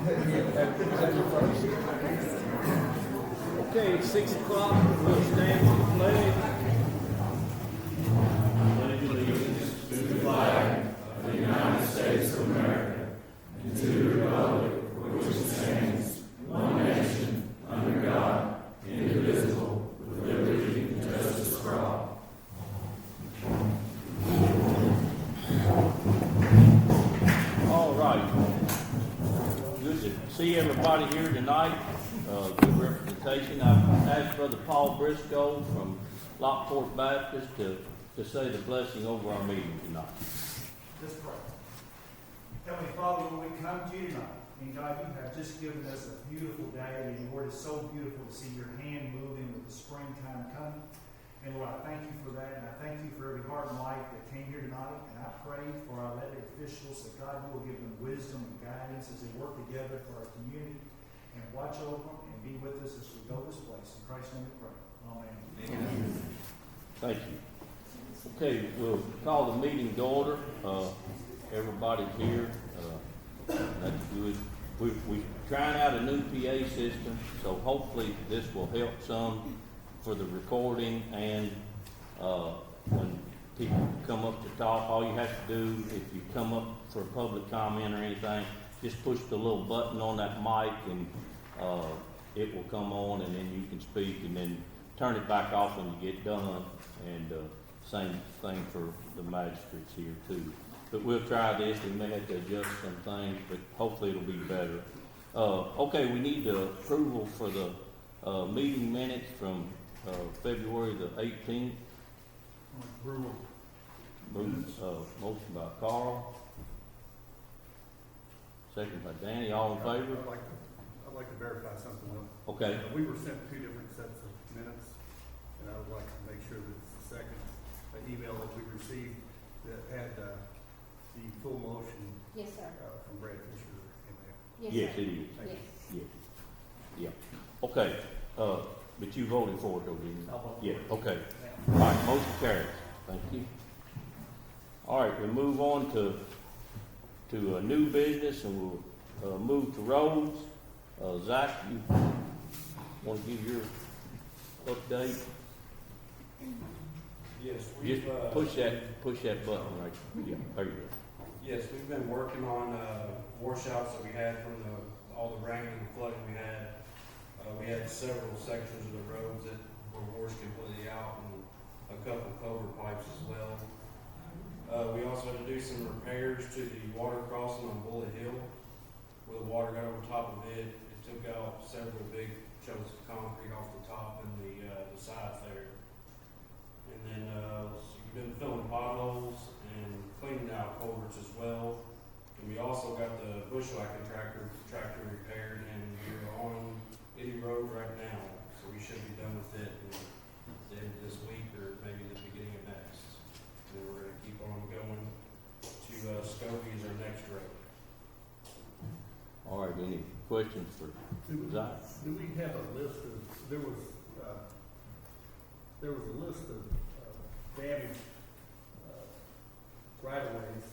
Okay, it's 6 o'clock. We'll stand for the pledge. Pledge allegiance to the flag of the United States of America and to the republic for which it stands, one nation, under God, indivisible, with liberty and justice for all. All right. Good to see everybody here tonight. Good representation. I've asked Brother Paul Briscoe from Lockport Baptist to say the blessing over our meeting tonight. Let's pray. Heavenly Father, when we come to you tonight, and God, you have just given us a beautiful day, and Lord, it's so beautiful to see your hand moving with the springtime coming. And Lord, I thank you for that, and I thank you for every heart and life that came here tonight. And I pray for our elected officials that God, you will give them wisdom and guidance as they work together for our community, and watch over them and be with us as we go this place. In Christ's name we pray. Amen. Amen. Thank you. Okay, we'll call the meeting to order. Everybody's here. That's good. We're trying out a new PA system, so hopefully this will help some for the recording, and when people come up to talk, all you have to do, if you come up for a public comment or anything, just push the little button on that mic, and it will come on, and then you can speak, and then turn it back off when you get done. And same thing for the magistrates here too. But we'll try this. We may have to adjust some things, but hopefully it'll be better. Okay, we need the approval for the meeting minutes from February the 18th. Motion by Carl. Second by Danny. All in favor? I'd like to verify something. Okay. We were sent two different sets of minutes, and I would like to make sure that it's the second email that we received that had the full motion. Yes, sir. From Brad Fisher in there. Yes, sir. it is. Yes. Yeah. Yeah. Okay. But you voted for it, though, didn't you? I'll vote for Yeah. it. Okay. All right. Motion carries. Thank you. All right. We move on to a new business, and we'll move to roads. Zach, you want to give your update? Yes, Just push that button right. Yeah. There you go. Yes, we've been working on washouts that we had from all the rain and the flooding we had. We had several sections of the roads that were washed completely out, and a couple culvert pipes as well. We also had to do some repairs to the water crossing on Bullet Hill, where the water got over top of it. It took out several big chunks of concrete off the top and the sides there. And then so we've been filling potholes and cleaning out culverts as well. And we also got the bushwhacking tractor repaired, and we're on Eddie Road right now. So we should be done with it at the end of this week or maybe the beginning of next. And then we're going to keep on going to Skokie is our next road. All right. Any questions for Zach? Do we have a list of, there was a list of damaged right-of-ways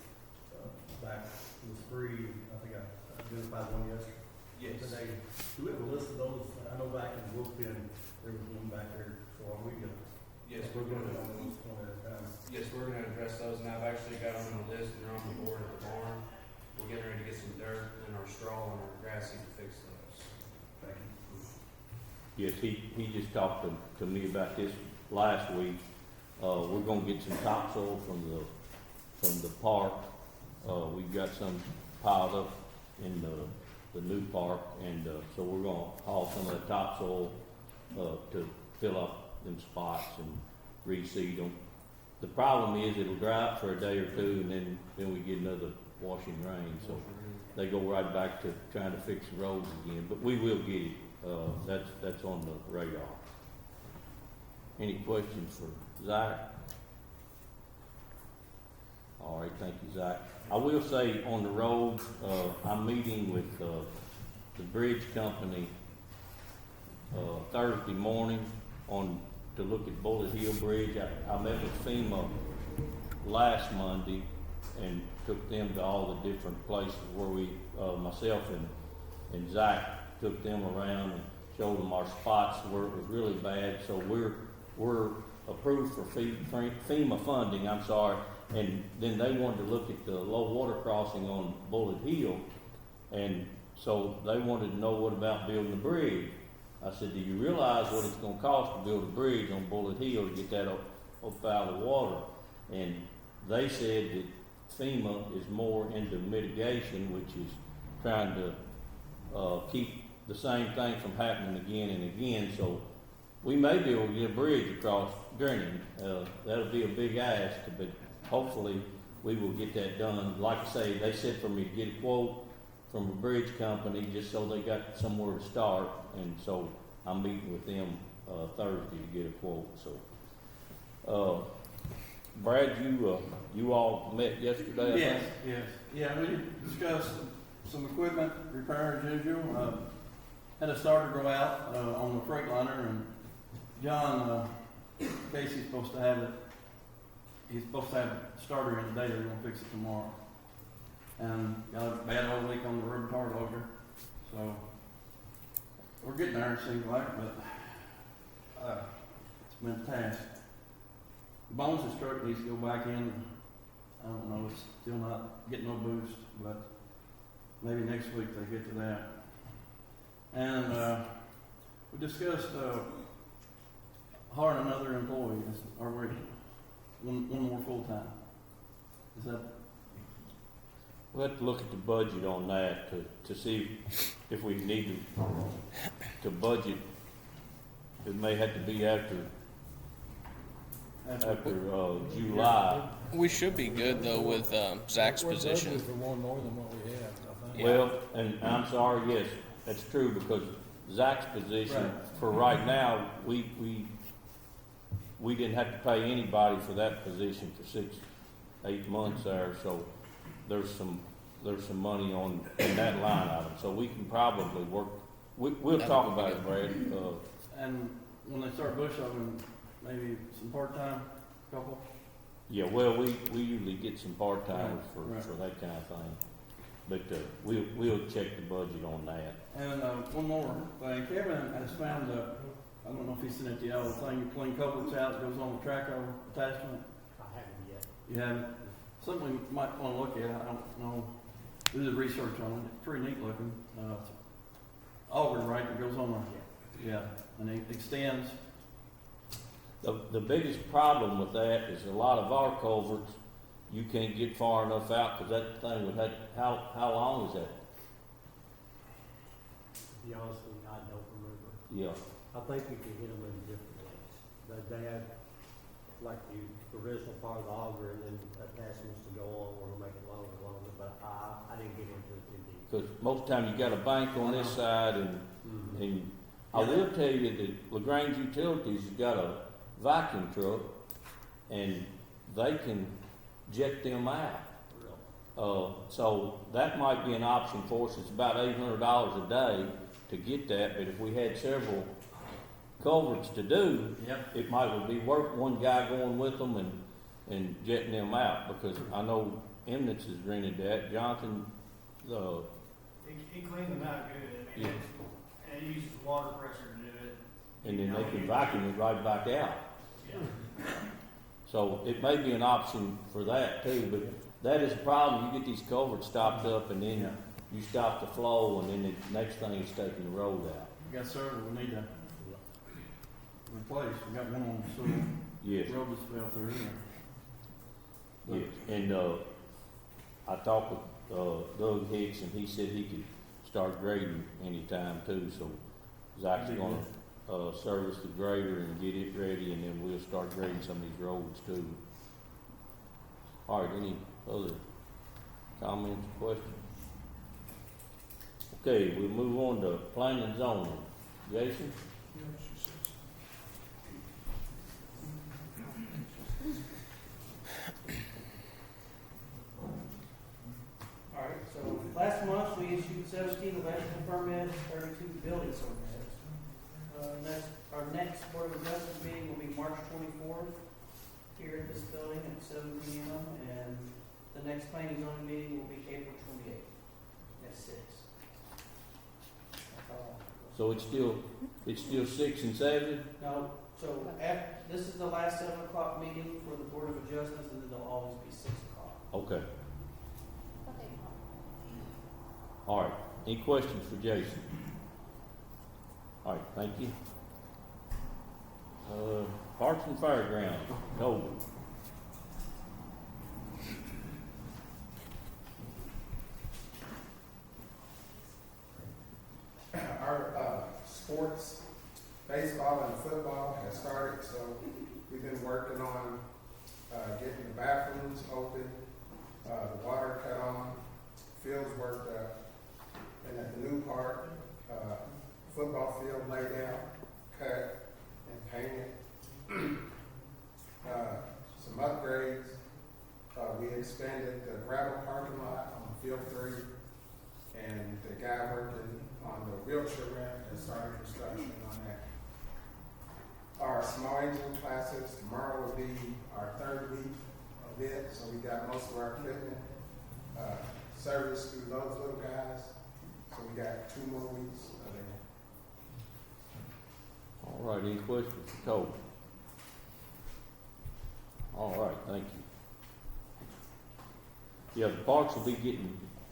back in the spring. I think I identified one yesterday. Yes. Today. Do we have a list of those? I know back in Wolfden, there was one back there, so are we gonna? Yes, we're going to those one at a time. Yes, we're going to address those, and I've actually got them on the list, and they're on the board at the barn. We're getting ready to get some dirt and our straw and our grass seed to fix those. Thank you. Yes, he just talked to me about this last week. We're gonna get some topsoil from the park. We've got some piled up in the new park, and so we're gonna haul some of the topsoil to fill up them spots and reseed them. The problem is it'll dry up for a day or two, and then we get another washing rain, so they go right back to trying to fix the roads again. But we will get it. That's on the radar. Any questions for Zach? All right, thank you, Zach. I will say on the roads, I'm meeting with the bridge company Thursday morning to look at Bullet Hill Bridge. I met with FEMA last Monday and took them to all the different places where we, myself and and Zach took them around and showed them our spots where it was really bad. So we're approved for FEMA funding, I'm sorry, and then they wanted to look at the low water crossing on Bullet Hill, and so they wanted to know what about building a bridge. I said, do you realize what it's gonna cost to build a bridge on Bullet Hill to get that up out of the water? And they said that FEMA is more into mitigation, which is trying to keep the same thing from happening again and again. So we may be able to get a bridge across Gurney. That'll be a big ask, but hopefully we will get that done. Like I say, they said for me to get a quote from a bridge company just so they got somewhere to start, and so I'm meeting with them Thursday to get a quote. So, Brad, you all met yesterday, I Yes, think? yes. Yeah, we discussed some equipment repair as usual. Had a starter go out on the Freightliner, and John Casey's supposed to have it. He's supposed to have a starter in today. They're gonna fix it tomorrow. And got a bad oil leak on the rubber tar loader. So we're getting there, it seems like, but it's been a task. Bones' truck needs to go back in. I don't know, it's still not getting no boost, but maybe next week they get to that. And we discussed hiring another employee, or one more full-time. Is that? We'll have to look at the budget on that to see if we need to budget. It may have to be after July. We should be good though with Zach's We're position. budgeting for one more than what we have, I think. Well, and I'm sorry, yes, that's true, because Zach's position, Right. for right now, we didn't have to pay anybody for that position for 6-8 months there, so there's some money in that line item, so we can probably work, we'll talk about it, Brad. And when they start bush hogging, maybe some part-time couple? Yeah, well, we usually get some part-timers Right. for that kind of thing, but we'll check the budget on that. And one more thing, Kevin has found I don't know if he sent it to you, the thing you clean culverts out, that goes on the track over attachment. I haven't yet. You haven't? Something we might want to look at, I don't know, do the research on it, it's pretty neat looking. It's auger, right, that goes on the, yeah, and it extends. The biggest problem with that is a lot of our culverts, you can't get far enough out, because that thing would have, how long is that? To be honest with you, I don't remember. Yeah, I think we can hit them in different ways. They have, like the original part of the auger and then attachments to go on where to make it longer, but I didn't get into it too deep. because most of the time you got a bank on this side, and I will tell you that LaGrange Utilities has got a vacuum truck, and they can jet them out. So that might be an option for us. It's about $800 a day to get that, but if we had several culverts to do, Yep. it might be worth one guy going with them and jetting them out, because I know Eminence has rented that. Jonathan, He cleaned them out good, I mean, and it uses water pressure to do it. and then they can vacuum it right back out. Yeah. So it may be an option for that too, but that is a problem. You get these culverts stopped up, and then you stop the flow, and then the next thing is taking the road out. We got several we need to replace. We got one on the sewer. Yes, Road just fell through there. yes. And I talked with Doug Hicks, and he said he could start grading anytime too. So Zach's gonna service the grader and get it ready, and then we'll start grading some of these roads too. All right, any other comments or questions? Okay, we'll move on to planning and zoning. Jason? Alright, so last month we issued 17 electrical permits, 32 building permits. Our next Board of Adjustment meeting will be March 24th here at this building at 7 p.m. And the next planning and zoning meeting will be April 28th at 6. So it's still 6 and 7? No, so this is the last 7 o'clock meeting for the Board of Adjustments, and then they'll always be 6 o'clock. Okay. All right, any questions for Jason? All right, thank you. Parks and Fairgrounds, Golden. Our sports, baseball and football has started, so we've been working on getting the bathrooms open, the water cut on, fields worked up, and at the new park, football field laid out, cut, and painted. Some upgrades. We expanded the gravel parking lot on Field 3, and the guy working on the wheelchair ramp has started construction on that. Our small engine classes, tomorrow will be our 3rd week of it, so we got most of our equipment serviced through those little guys. So we got 2 more weeks of it. All right, any questions for Toby? All right, thank you. Yeah, the parks will be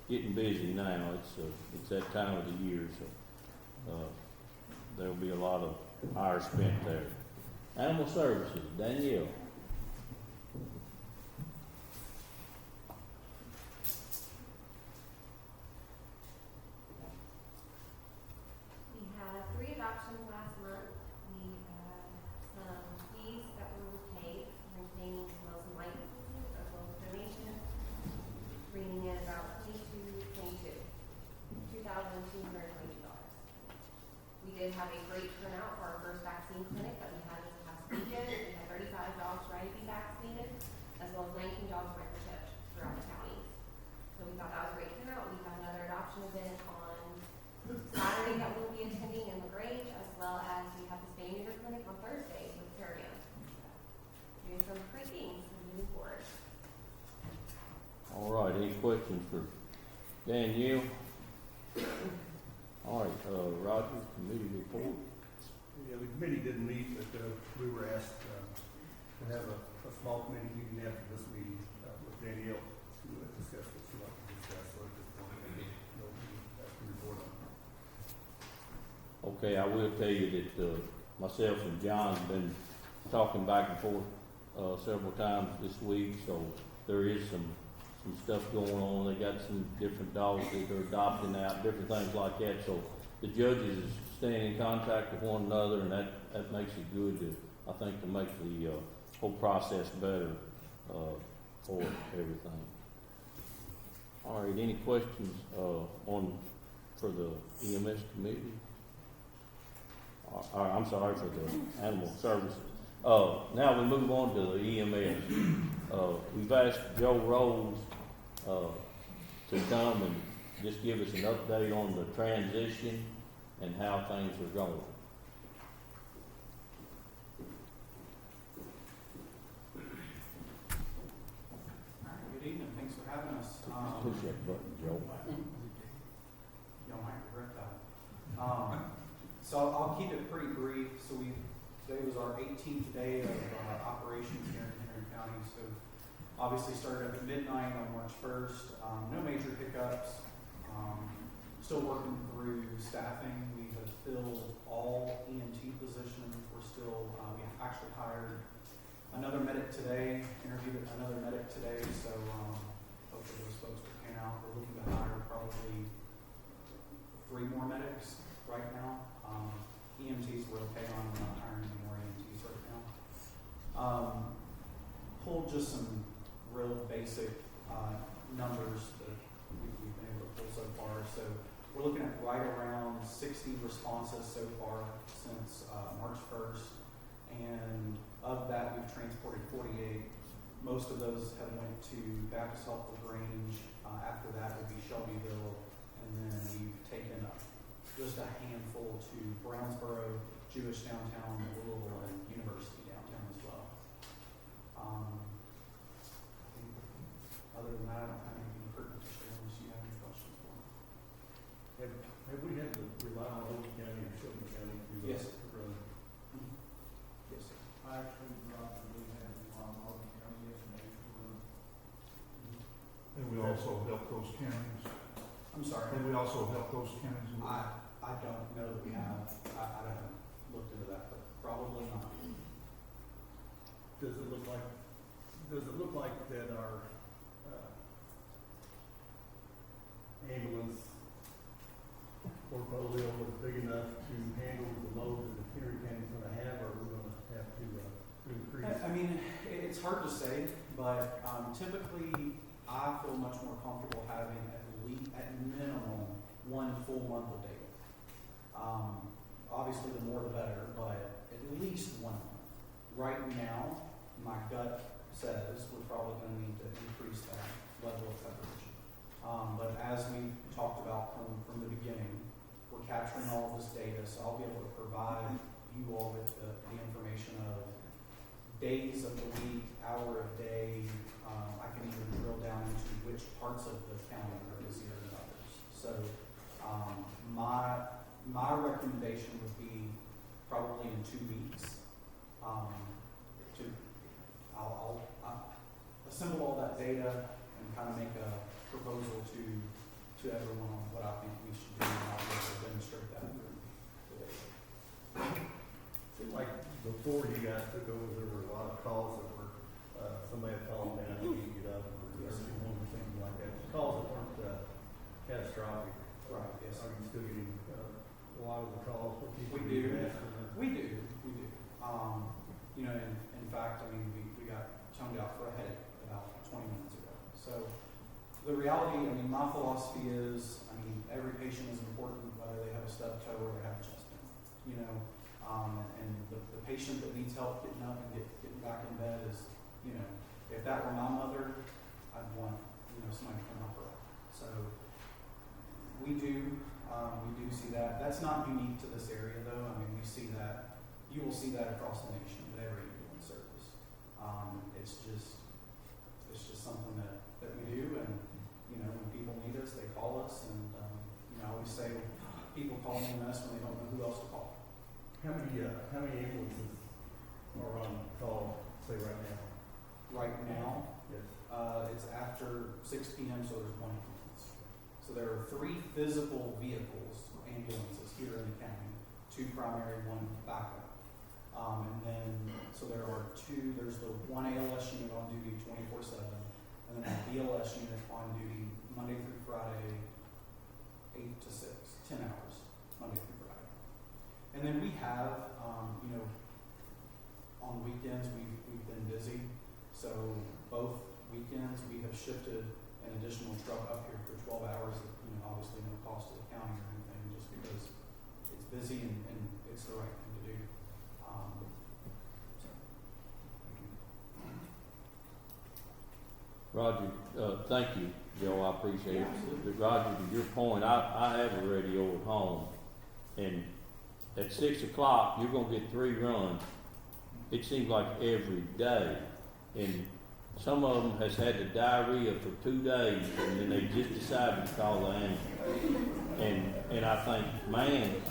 getting busy now. It's that time of the year, so there'll be a lot of hours spent there. Animal Services, Danielle. We had 3 adoptions last month. We had some fees that were paid, maintaining smells and light systems, as well as donations, bringing in about $2,222. We did have a great turnout for our first vaccine clinic that we had this past weekend. We had 35 dogs ready to be vaccinated, as well as 19 dogs microchipped throughout the counties. So we thought that was a great turnout. We have another adoption event on Saturday that we'll be attending in LaGrange, as well as we have the spay neuter clinic on Thursday with Paragon. Doing some great things moving forward. All right, any questions for Danielle? All right, Roger, committee report. Yeah, the committee didn't meet, but we were asked to have a small committee meeting after this meeting with Danielle to discuss what she wanted to discuss. So at this point, no meeting to report on. Okay, I will tell you that myself and John's been talking back and forth several times this week, so there is some stuff going on. They got some different dogs that they're adopting out, different things like that. So the judges is staying in contact with one another, and that makes it good to, I think, to make the whole process better for everything. All right, any questions for the EMS committee? I'm sorry, for the animal services. Now we move on to the EMS. We've asked Joe Rose to come and just give us an update on the transition and how things are going. Good evening, thanks for having us. Push that button, Joe. Y'all might regret that. So I'll keep it pretty brief. Today was our 18th day of operations here in Henry County. So obviously started at midnight on March 1st. No major hiccups. Still working through staffing. We have filled all EMT positions. We're still, we actually hired another medic today, interviewed another medic today. So hopefully those folks will pan out. We're looking to hire probably 3 more medics right now. EMTs we're okay on. We're not hiring any more EMTs right now. Pulled just some real basic numbers that we've been able to pull so far. So we're looking at right around 60 responses so far since March 1st. And of that, we've transported 48. Most of those have went to Baptist Health LaGrange. After that would be Shelbyville. And then we've taken just a handful to Brownsboro, Jewish downtown, Louisville, and University downtown as well. I think other than that, I don't have anything pertinent to share unless you have any questions for me. Have we had to rely on Old County or counties will. I don't know that we have, I haven't looked into that, but probably not. Does it look like that our ambulance portfolio is big enough to handle the load that Henry County's gonna have, or are we gonna have to increase? I mean, it's hard to say, but typically I feel much more comfortable having at minimum 1 full month of data. Obviously, the more the better, but at least 1 month. Right now, my gut says we're probably going to need to increase that level of coverage. But as we talked about from the beginning, we're capturing all of this data, so I'll be able to provide you all with the information of days of the week, hour of day. I can even drill down into which parts of the county are busier than others. So my recommendation would be probably in 2 weeks. I'll assemble all that data and kind of make a proposal to everyone on what I think we should do, and I'll be able to demonstrate that through the data. Seemed like before you guys took over, there were a lot of calls that were, somebody had fallen down, you didn't get up, or nursing home or something like that. Calls that weren't catastrophic. Right, yes. Are you still getting a lot of the calls for people? We do. asking them? We do. You know, in fact, I mean, we got toned out for a headache about 20 minutes ago. So the reality, I mean, my philosophy is, I mean, every patient is important, whether they have a stub toe or they have a chest pain. You know, and the patient that needs help getting up and getting back in bed is, you know, if that were my mother, I'd want, you know, somebody to come help her out. So we do see that. That's not unique to this area, though. I mean, we see that. You will see that across the nation with every ambulance service. It's just something that we do, and you know, when people need us, they call us, and you know, I always say people call me a mess when they don't know who else to call. How many ambulances are on call, say, right now? Right now, Yes. it's after 6 p.m., so there's 1 ambulance. So there are 3 physical vehicles, ambulances here in the county, 2 primary, 1 backup. And then, so there are 2, there's the 1 ALS unit on duty 24/7, and then a BLS unit on duty Monday through Friday, 8 to 6, 10 hours, Monday through Friday. And then we have, you know, on weekends we've been busy, so both weekends we have shifted an additional truck up here for 12 hours at, you know, obviously no cost to the county or anything, just because it's busy and it's the right thing to do. Roger, thank you, Joe, I appreciate Yeah, it. absolutely. But Roger, to your point, I have a radio at home, and at 6 o'clock, you're gonna get 3 runs. It seems like every day, and some of them has had the diarrhea for 2 days, and then they just decided to call the ambulance. And I think, man,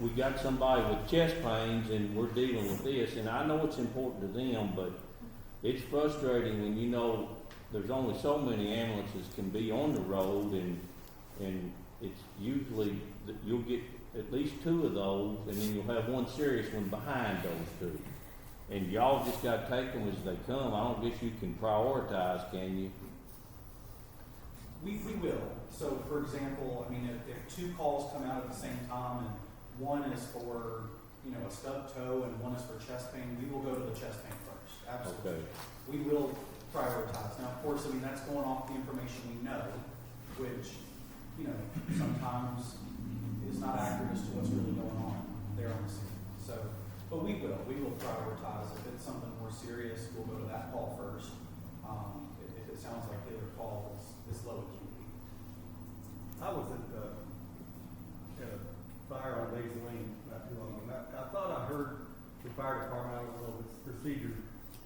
we got somebody with chest pains, and we're dealing with this, and I know it's important to them, but it's frustrating when you know there's only so many ambulances can be on the road, and it's usually that you'll get at least 2 of those, and then you'll have 1 serious one behind those 2. And y'all just gotta take them as they come. I don't guess you can prioritize, can you? We will. So, for example, I mean, if 2 calls come out at the same time, and one is for, you know, a stub toe and one is for chest pain, we will go to the chest pain first. Absolutely. Okay. We will prioritize. Now, of course, I mean, that's going off the information we know, which, you know, sometimes is not accurate as to what's really going on there on the scene. So, but we will prioritize. If it's something more serious, we'll go to that call first. If it sounds like the other call is low acuity. I was at a fire on Lazy Lane not too long ago. I thought I heard the fire department, I don't know if it's procedure,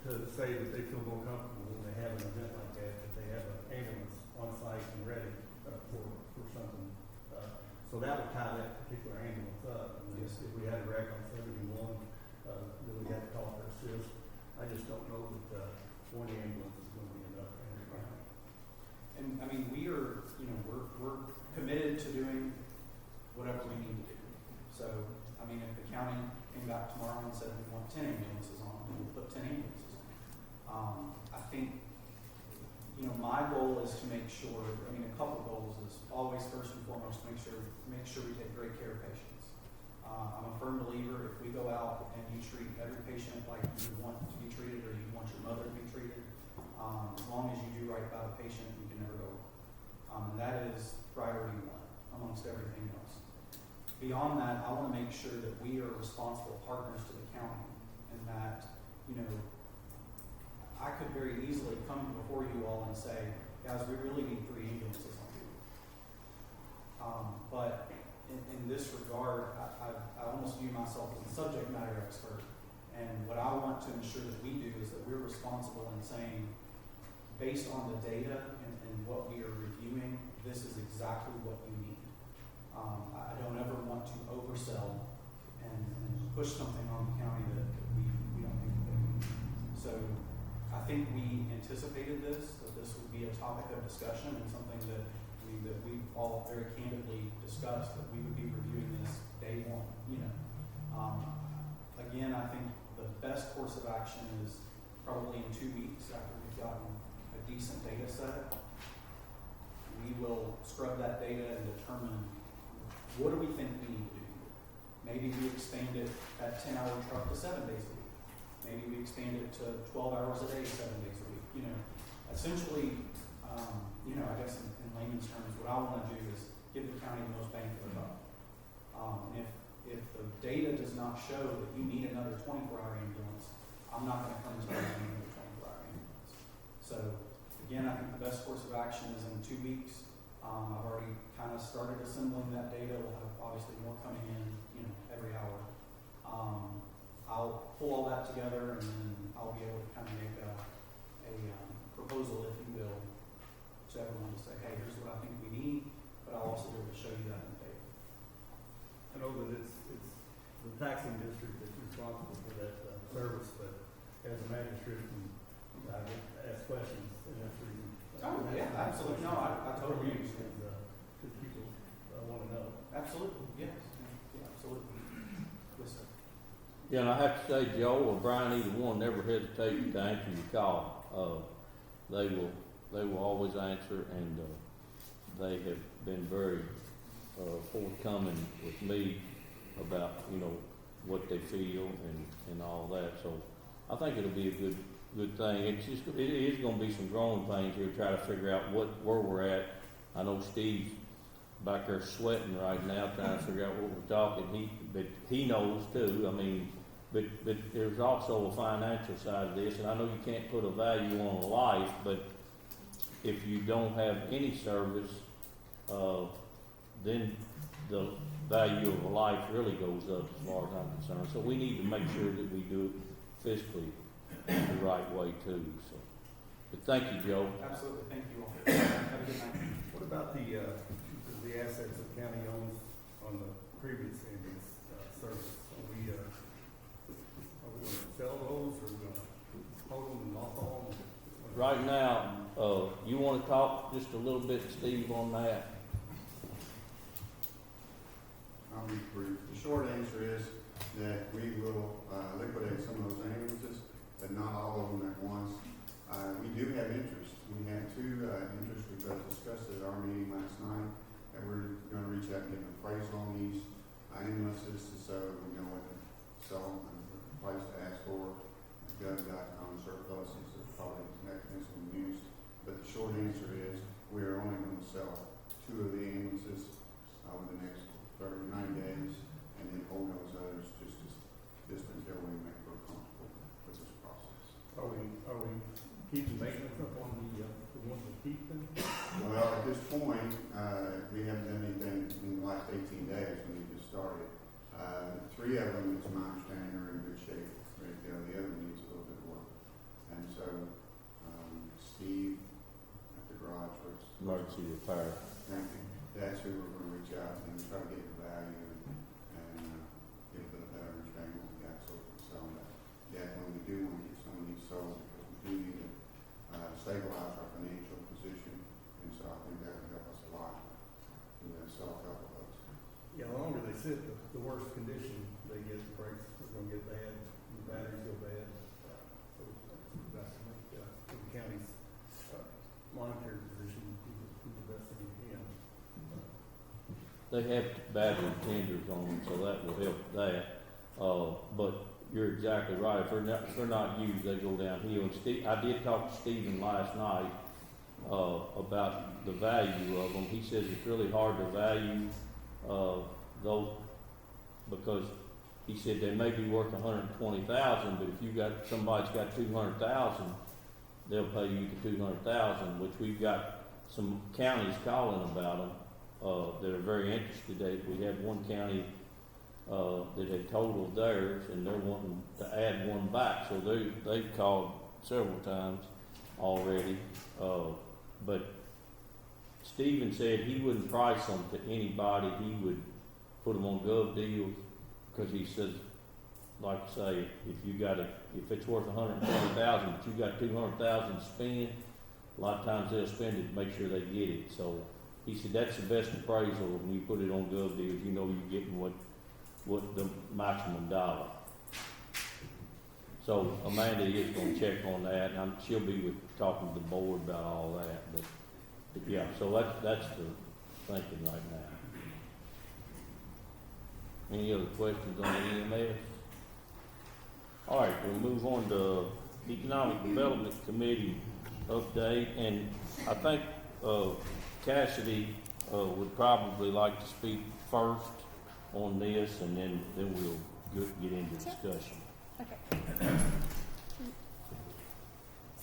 to say that they feel more comfortable when they have an event like that, that they have an ambulance on site and ready for something. So that would tie that particular ambulance up. And Yes. if we had a wreck on 71, then we had to call for assist. I just don't know that 1 ambulance is going to be enough for everybody. And I mean, we are, you know, we're committed to doing sure, I mean, a couple goals is always first and foremost, make sure we take great care of patients. I'm a firm believer, if we go out and you treat every patient like you want to be treated or you want your mother to be treated, as long as you do right by the patient, you can never go wrong. And that is priority one amongst everything else. Beyond that, I want to make sure that we are responsible partners to the county and that, you know, I could very easily come before you all and say, guys, we really need 3 ambulances on duty. But in this regard, I almost view myself as a subject matter expert. And what I want to ensure that we do is that we're responsible in saying, based on the data and what we are reviewing, this is exactly what you need. I don't ever want to oversell and push something on the county that we don't think that we need. So I think we anticipated this, that this would be a topic of discussion and something that we've all very candidly discussed, that we would be reviewing this day one, you know. Again, I think the best course of action is probably in 2 weeks after we've gotten a decent data set. We will scrub that data and determine what do we think we need to do. Maybe we expand it that 10-hour truck to 7 days a week. Maybe we expand it to 12 hours a day, 7 days a week. You know, essentially, you know, I guess in layman's terms, what I want to do is give the county the most bang for the buck. If the data does not show that you need another 24-hour ambulance, I'm not going to come to you and need another 24-hour ambulance. So again, I think the best course of action is in 2 weeks. I've already kind of started assembling that data. We'll have obviously more coming in, you know, every hour. I'll pull all that together and then I'll be able to kind of make a proposal, if you will, to everyone to say, hey, here's what I think we need, but I'll also be able to show you that in the data. I know that it's the taxing district that's responsible for that service, but as a magistrate, I get asked questions, and that's the reason. Oh, yeah, absolutely. No, I totally understand. Because people want to know. Absolutely, yes. Yeah, absolutely. Yes, sir. Yeah, and I have to say, Joe or Brian, either one, never hesitate to answer your call. They will always answer, and they have been very forthcoming with me about, you know, what they feel and all that. So I think it'll be a good thing. It is going to be some growing pains here to try to figure out where we're at. I know Steve's back there sweating right now trying to figure out what we're talking. But he knows too. I mean, but there's also a financial side of this, and I know you can't put a value on a life, but if you don't have any service, then the value of a life really goes up as far as I'm concerned. So we need to make sure that we do it fiscally the right way too. So, but thank you, Joe. Absolutely. Thank you all. Have a good night. What about the assets the county owns on the previous ambulance service? Are we going to sell those, or are we going to hold them and not hold them? Right now, you want to talk just a little bit, Steve, on that? I'll be brief. The short answer is that we will liquidate some of those ambulances, but not all of them at once. We do have interest. We had 2 interests we both discussed at our meeting last night, that we're going to reach out and get an appraisal on these ambulances so we know what to sell and what price to ask for. Gov.com surpluses is probably the mechanism used. But the short answer is we are only going to sell 2 of the ambulances over the next 39 days, and then hold those others just until we make we're comfortable with this process. Are we keeping maintenance up on the ones that keep them? Well, at this point, we haven't done anything in the last 18 days when we just started. 3 of them, to my understanding, are in good shape. The other one needs a little bit of work. And so, Steve at the garage works. Emergency repair. Thank you. That's who we're going to reach out and try to get the value and get a bit better understanding what we got so we can sell them. Yeah, when we do want to get some of these sold, because we do need to stabilize our financial position, and so I think that would help us a lot to sell a couple of those. Yeah, the longer they sit, the worse condition they get. The brakes are going to get bad, and the batteries go bad. So that's to make the county's monetary position even the best thing we can. They have battery tenders on them, so that will help that. But you're exactly right. If they're not used, they go downhill. And Steve, I did talk to Stephen last night, about the value of them. He says it's really hard to value, those, because he said they may be worth $120,000, but if you got, somebody's got 200,000, they'll pay you the 200,000, which we've got some counties calling about them, that are very interested. We had one county, that had totaled theirs, and they're wanting to add one back, so they've called several times already. But Stephen said he wouldn't price them to anybody. He would put them on gov deals, because he says, like I say, if it's worth 120,000, but you got 200,000 to spend, a lot of times they'll spend it to make sure they get it. So he said that's the best appraisal when you put it on gov deals. You know you're getting what the maximum dollar. So Amanda is going to check on that, and she'll be talking to the board about all that. But yeah, so that's the thinking right now. Any other questions on the EMS? All right, we'll move on to Economic Development Committee update, and I think Cassidy would probably like to speak first on this, and then we'll get into discussion. Okay.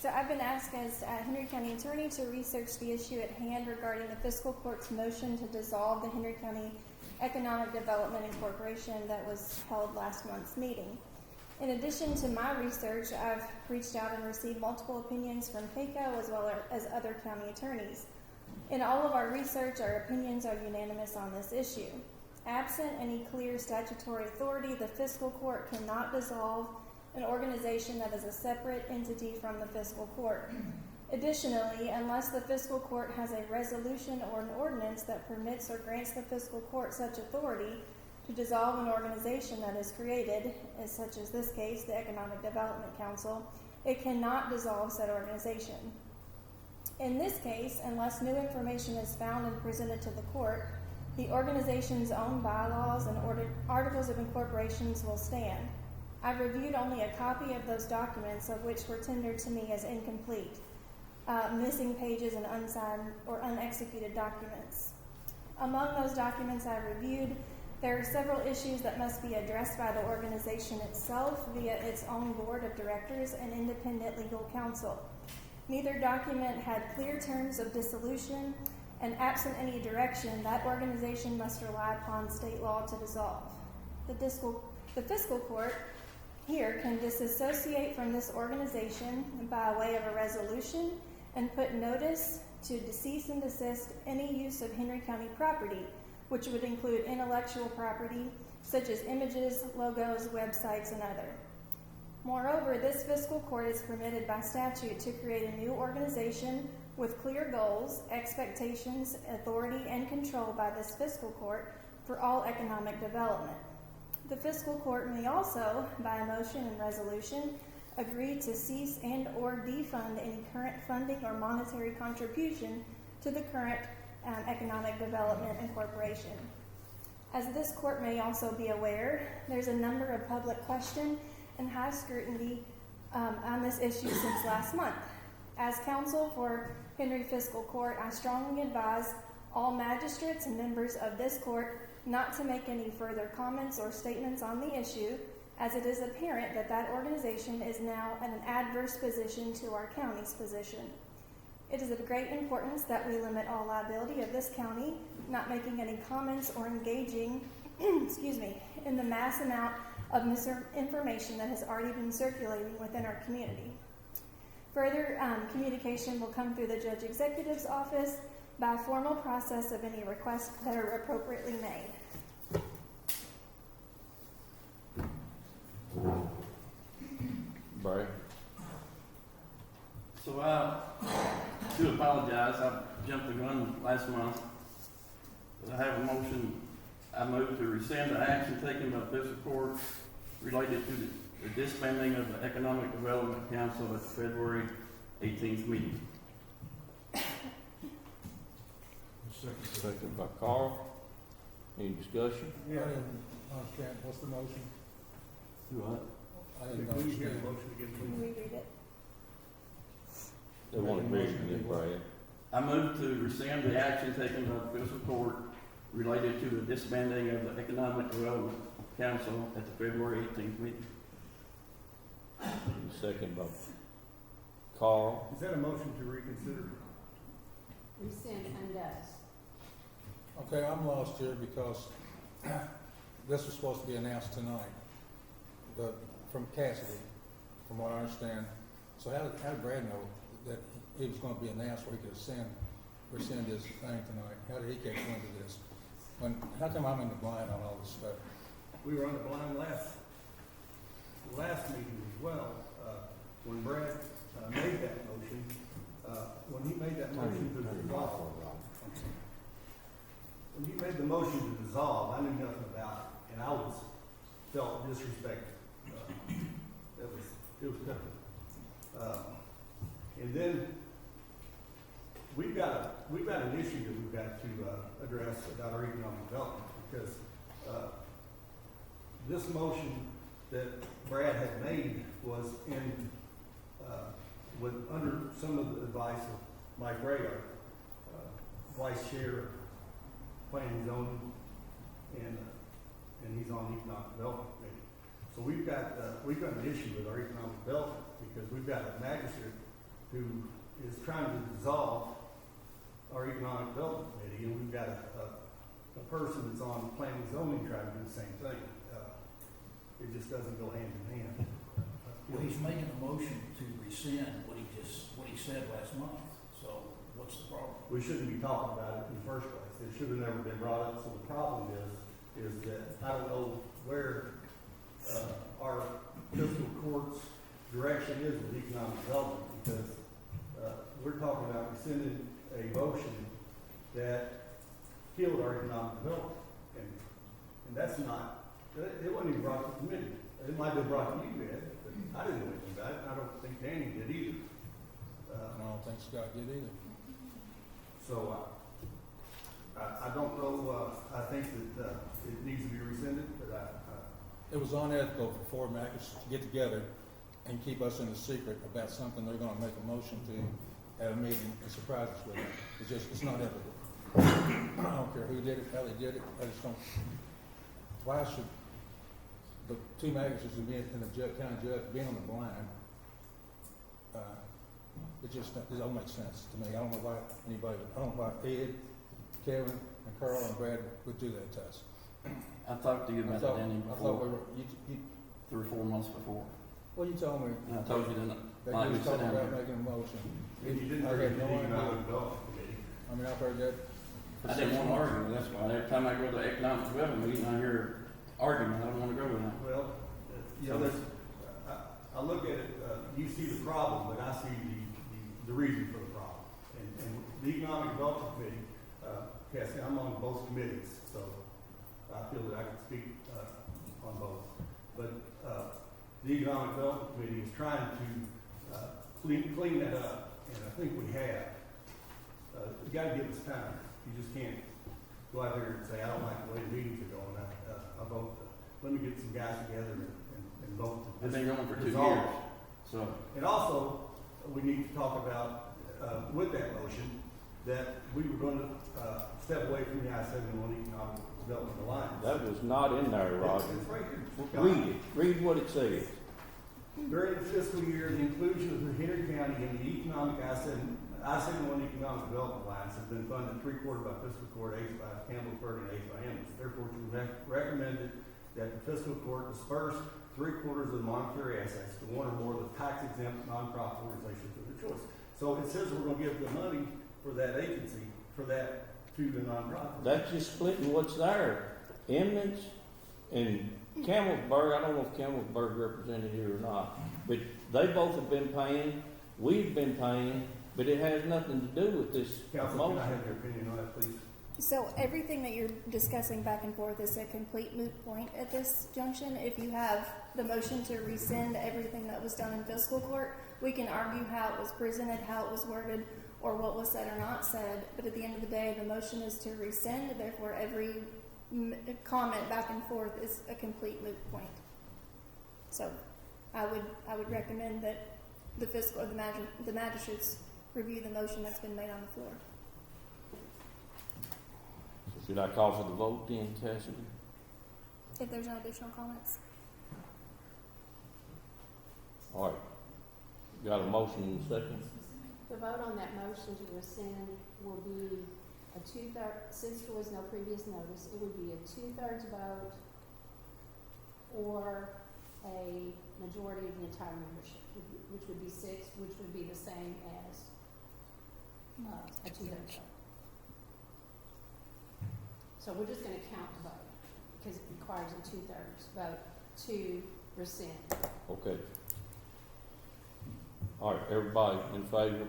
So I've been asked as Henry County Attorney to research the issue at hand regarding the Fiscal Court's motion to dissolve the Henry County Economic Development Incorporation that was held last month's meeting. In addition to my research, I've reached out and received multiple opinions from PACO as well as other county attorneys. In all of our research, our opinions are unanimous on this issue. Absent any clear statutory authority, the Fiscal Court cannot dissolve an organization that is a separate entity from the Fiscal Court. Additionally, unless the Fiscal Court has a resolution or an ordinance that permits or grants the Fiscal Court such authority to dissolve an organization that is created, as such as this case, the Economic Development Council, it cannot dissolve said organization. In this case, unless new information is found and presented to the court, the organization's own bylaws and articles of incorporations will stand. I've reviewed only a copy of those documents, of which were tendered to me as incomplete, missing pages and unsigned or unexecuted documents. Among those documents I've reviewed, there are several issues that must be addressed by the organization itself via its own board of directors and independent legal counsel. Neither document had clear terms of dissolution, and absent any direction, that organization must rely upon state law to dissolve. The Fiscal Court here can disassociate from this organization by way of a resolution and put notice to cease and desist any use of Henry County property, which would include intellectual property such as images, logos, websites, and other. Moreover, this Fiscal Court is permitted by statute to create a new organization with clear goals, expectations, authority, and control by this Fiscal Court for all economic development. The Fiscal Court may also, by a motion and resolution, agree to cease and or defund any current funding or monetary contribution to the current Economic Development Incorporation. As this court may also be aware, there's a number of public question and high scrutiny on this issue since last month. As counsel for Henry Fiscal Court, I strongly advise all magistrates and members of this court not to make any further comments or statements on the issue, as it is apparent that that organization is now in an adverse position to our county's position. It is of great importance that we limit all liability of this county, not making any comments or engaging in the mass amount of misinformation that has already been circulating within our community. Further communication will come through the Judge Executive's office by formal process of any requests that are appropriately made. Barry? So I do apologize. I jumped the gun last month. But I have a motion. I move to rescind the action taken by the Fiscal Court related to the disbanding of the Economic Development Council at the February 18th meeting. Second by Carl. Any discussion? Yeah. I didn't understand, what's the motion? Do what? I Can didn't we hear the understand. motion again, Can please? we read it? They want to read it again, Brad. I move to rescind the action taken by the fiscal court related to the disbanding of the Economic Development Council at the February 18th meeting. Second by Carl. Is that a motion to reconsider? Rescind undoes. Okay, I'm lost here because this was supposed to be announced tonight, but from Cassidy, from what I understand. So how did Brad know that it was gonna be announced where he could rescind his thing tonight? How did he catch wind of this? How come I'm in the blind on all this stuff? We were on the blind last meeting as well. When Brad made that motion, when he made that motion to dissolve, when he made the motion to dissolve, I knew nothing about it, and I felt disrespected. It was different. And then we've got an issue that we've got to address about our economic development, because this motion that Brad had made was under some of the advice of Mike Ray, our vice chair of planning and zoning, and he's on the economic development committee. So we've got an issue with our economic development, because we've got a magistrate who is trying to dissolve our economic development committee, and we've got a person that's on planning and zoning trying to do the same thing. It just doesn't go hand in hand. Well, he's making a motion to rescind what he said last month, so what's the problem? We shouldn't be talking about it in the first place. It should have never been brought up. So the problem is that I don't know where our fiscal court's direction is with economic development, because we're talking about rescinding a motion that killed our economic development, and that's not. It wasn't even brought to the committee. It might have been brought to you, Ed, but I didn't know anything about it. And I don't think Danny did either. I don't think Scott did either. So I don't know. I think that it needs to be rescinded, but It was unethical for four magistrates to get together and keep us in the secret about something they're gonna make a motion to at a meeting and surprise us with it. It's not ethical. I don't care who did it, how they did it, I just don't. Why should the two magistrates and being in the county judge being on the blind? It don't make sense to me. I don't know why anybody, I don't know why Ed, Kevin, and Carl and Brad would do that to us. I talked to you about that, Danny, I thought we before, were, 3 or 4 months before. well, you told me And I told you that that you was sit talking down about there. making a motion. you didn't I bring had it to no the idea. economic development committee. I mean, I've heard that. for I didn't 6 want to months. argue, that's why. Every time I go to the economic development meeting, I hear argument, I don't want to go with that. Well, you know, I look at it. You see the problem, but I see the reason for the problem. And the economic development committee, Cassie, I'm on both committees, so I feel that I can speak on both. But the economic development committee is trying to clean that up, and I think we have. You got to give us time. You just can't go out there and say, I don't like the way the meetings are going. I vote. Let me get some guys together and vote. It's been going for 2 dissolve years, it. so. And also, we need to talk about, with that motion, that we were going to step away from the I-71 Economic Development Alliance. That was not in there, Roger. It's right here. Read it. Read what it says. During the fiscal year, the inclusion of Henry County in the economic I-71 Economic Development Alliance has been funded 3/4 by fiscal court, 8 by Campbellsburg, and 8 by Emmons. Therefore, it is recommended that the fiscal court disperse 3/4 of the monetary assets to one or more of the tax-exempt nonprofit organizations of their choice. So it says we're going to give the money for that agency, for that, to the nonprofit. That's just splitting what's there. Eminence and Campbellsburg, I don't know if Campbellsburg represented here or not, but they both have been paying, we've been paying, but it has nothing to do with this Council, can I motion. have your opinion on that, please? So everything that you're discussing back and forth is a complete moot point at this junction. If you have the motion to rescind everything that was done in fiscal court, we can argue how it was presented, how it was worded, or what was said or not said, but at the end of the day, the motion is to rescind, therefore every comment back and forth is a complete moot point. So I would recommend that the fiscal or the magistrates review the motion that's been made on the floor. So should I call for the vote then, Cassidy? If there's no additional comments. All right. Got a motion and a second? The vote on that motion to rescind will be a since there was no previous notice, it would be a 2/3 vote or a majority of the entire membership, which would be 6, which would be the same as a 2/3 vote. So we're just gonna count the vote, because it requires a 2/3 vote to rescind. Okay. All right, everybody in favor?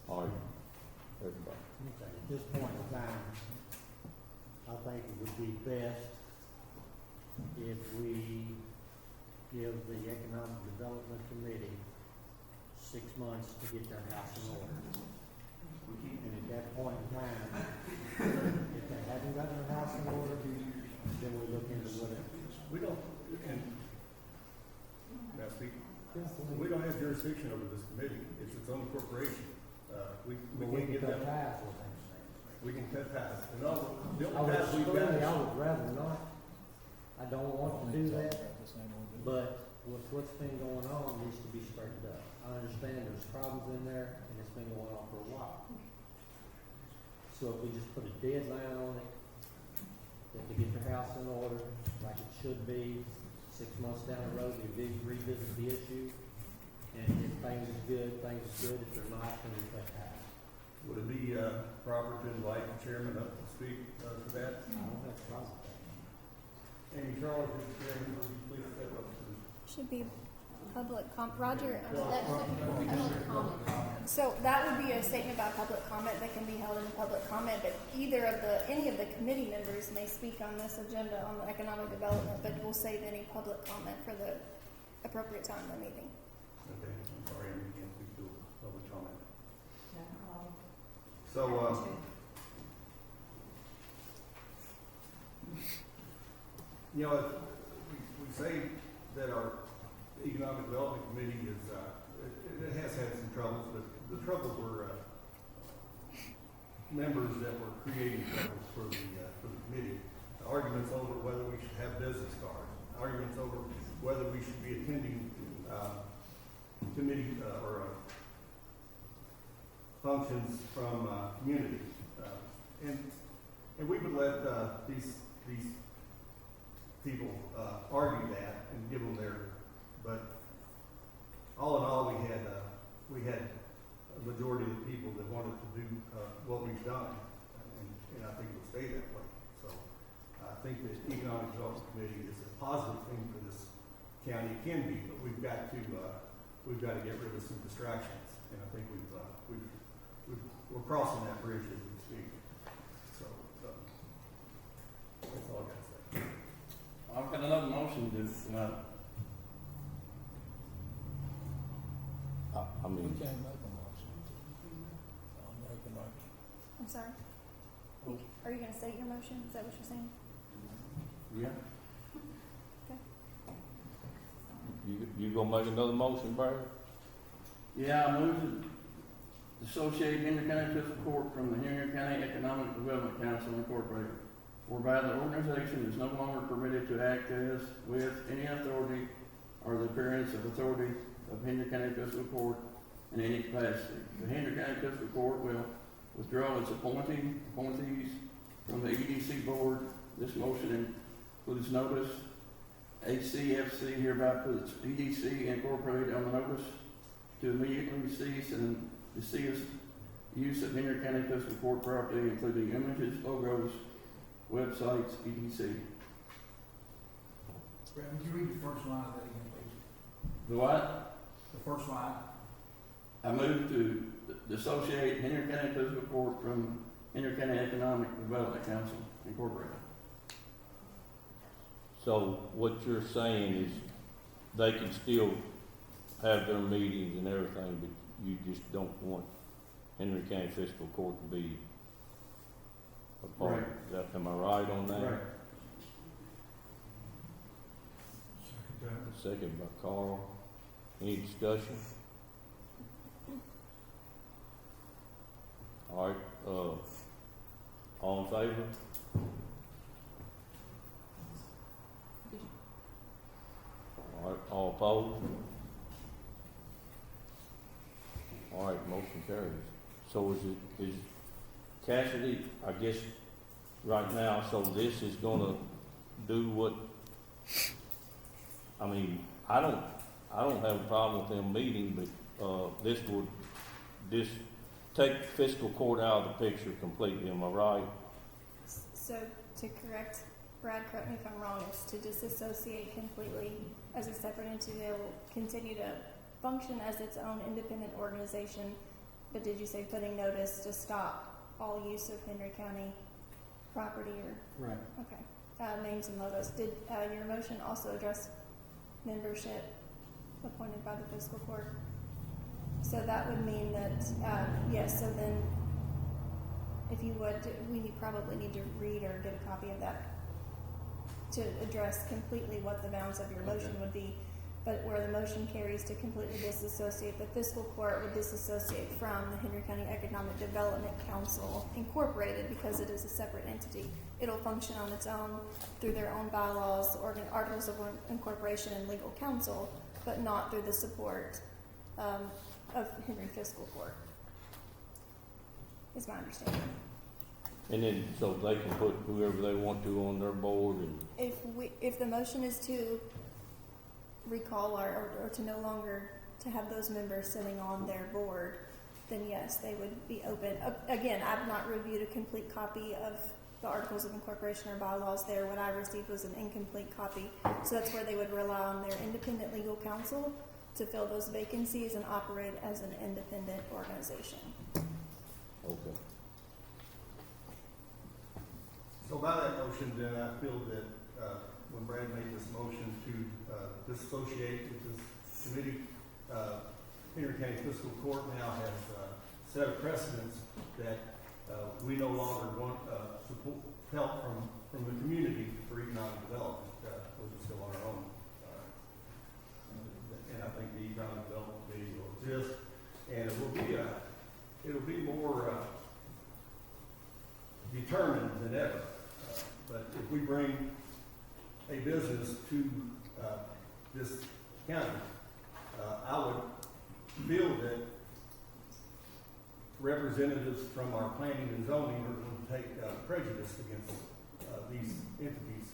All right, everybody. Okay, at this point in time, I think it would be best if we give the Economic Development Committee 6 months to get their house in order. And at that point in time, if they haven't gotten their house in order, then we look into whatever. We don't, and, now speak, we don't have jurisdiction over this committee. It's its own corporation. We can't get them. ties with them. We can cut ties. And all, the I only would, ties we've got I is, would rather not. I don't want to do that, but with what's been going on, it needs to be straightened up. I understand there's problems in there, and it's been going on for a while. So if we just put a deadline on it, that they get their house in order, like it should be, 6 months down the road, we revisit the issue, and if things is good, things is good. If they're not, then we cut ties. would it be, proper to invite the chairman up to speak, to that? I don't have a problem with that. Amy Charles, is the chairman, would you please step up to the Should be public Roger. That's public comment. So that would be a statement about public comment that can be held in a public comment, but any of the committee members may speak on this agenda on the economic development, but we'll save any public comment for the appropriate time in the meeting. Okay, I'm sorry, Amy, can't speak to public comment. No, So, you know, we say that our Economic Development Committee is, it has had some troubles, but the troubles were, members that were creating troubles for the committee. Arguments over whether we should have business cards, arguments over whether we should be attending, committee, functions from, community. And we would let, these people, argue that and give them but all in all, we had a majority of the people that wanted to do, what we've done, and I think it'll stay that way. So I think the Economic Development Committee is a positive thing for this county. It can be, but we've got to get rid of some distractions, and I think we're crossing that bridge as we speak. So that's all I got to say. I've got another motion to, I We mean, can't make a motion. I'll make a motion. I'm sorry. Are you going to state your motion? Is that what you're saying? yeah. you gonna make another motion, Barry? Yeah, I move to dissociate Henry County Fiscal Court from the Henry County Economic Development Council Incorporated, whereby the organization is no longer permitted to act as, with any authority or the appearance of authority of Henry County Fiscal Court in any capacity. The Henry County Fiscal Court will withdraw its appointees from the EDC board. This motion includes notice. HCFC hereby puts EDC Incorporated on the notice to immediately cease and desist use of Henry County Fiscal Court property, including images, logos, websites, etc. Brad, would you read the first line of that again, please? The what? The first line. I move to dissociate Henry County Fiscal Court from Henry County Economic Development Council Incorporated. So what you're saying is they can still have their meetings and everything, but you just don't want Henry County Fiscal Court to be a part. Right. Is that, am I right on that? Right. Second by Carl. Any discussion? All right, all in favor? All right, all opposed? All right, motion carries. So is Cassidy, I guess, right now, so this is gonna do what, I mean, I don't have a problem with them meeting, but, this would, take fiscal court out of the picture completely, am I right? So to correct Brad, correct me if I'm wrong, it's to disassociate completely as a separate entity. They will continue to function as its own independent organization, but did you say putting notice to stop all use of Henry County property or? Right. Okay. Names and logos. Did your motion also address membership appointed by the fiscal court? So that would mean that, yes, so then if you would, probably need to read or get a copy of that to address completely what the bounds of your motion would be. But where the motion carries to completely disassociate, the fiscal court would disassociate from the Henry County Economic Development Council Incorporated because it is a separate entity. It'll function on its own through their own bylaws, articles of incorporation, and legal counsel, but not through the support of Henry Fiscal Court, is my understanding. And then, so they can put whoever they want to on their board and, If the motion is to recall or to no longer to have those members sitting on their board, then yes, they would be open. Again, I've not reviewed a complete copy of the articles of incorporation or bylaws there. What I received was an incomplete copy. So that's where they would rely on their independent legal counsel to fill those vacancies and operate as an independent organization. okay. So by that motion, then I feel that, when Brad made this motion to, disassociate with this committee, Henry County Fiscal Court now has, set a precedence that, we no longer want, support, help from the community for economic development. We're just still on our own. And I think the economic development committee will exist, and it'll be more, determined than ever. But if we bring a business to this county, I would feel that representatives from our planning and zoning are going to take prejudice against these entities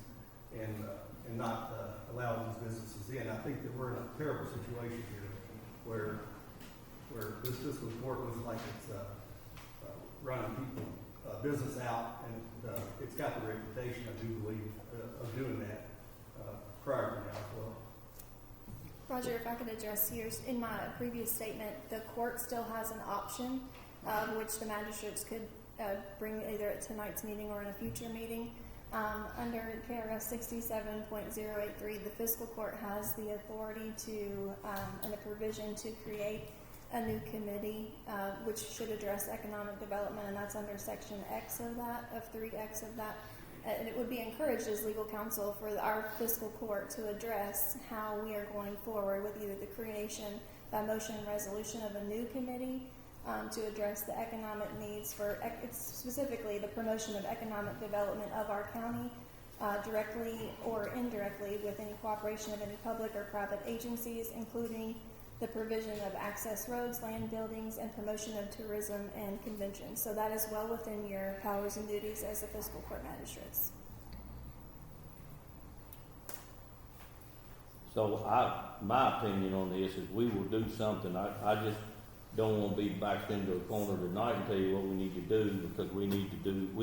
and not allow these businesses in. I think that we're in a terrible situation here where this fiscal court looks like it's running people business out, and it's got the reputation, I do believe, of doing that prior to now as well. Roger, if I could address here, in my previous statement, the court still has an option which the magistrates could bring either at tonight's meeting or in a future meeting. Under KRS 67.083, the fiscal court has the authority to, and the provision to create a new committee, which should address economic development, and that's under section X of that, of 3X of that. And it would be encouraged as legal counsel for our fiscal court to address how we are going forward with either the creation by motion and resolution of a new committee to address the economic needs for, specifically the promotion of economic development of our county, directly or indirectly with any cooperation of any public or private agencies, including the provision of access roads, land buildings, and promotion of tourism and conventions. So that is well within your powers and duties as a fiscal court magistrates. So my opinion on this is we will do something. I just don't want to be backed into a corner tonight and tell you what we need to do, because we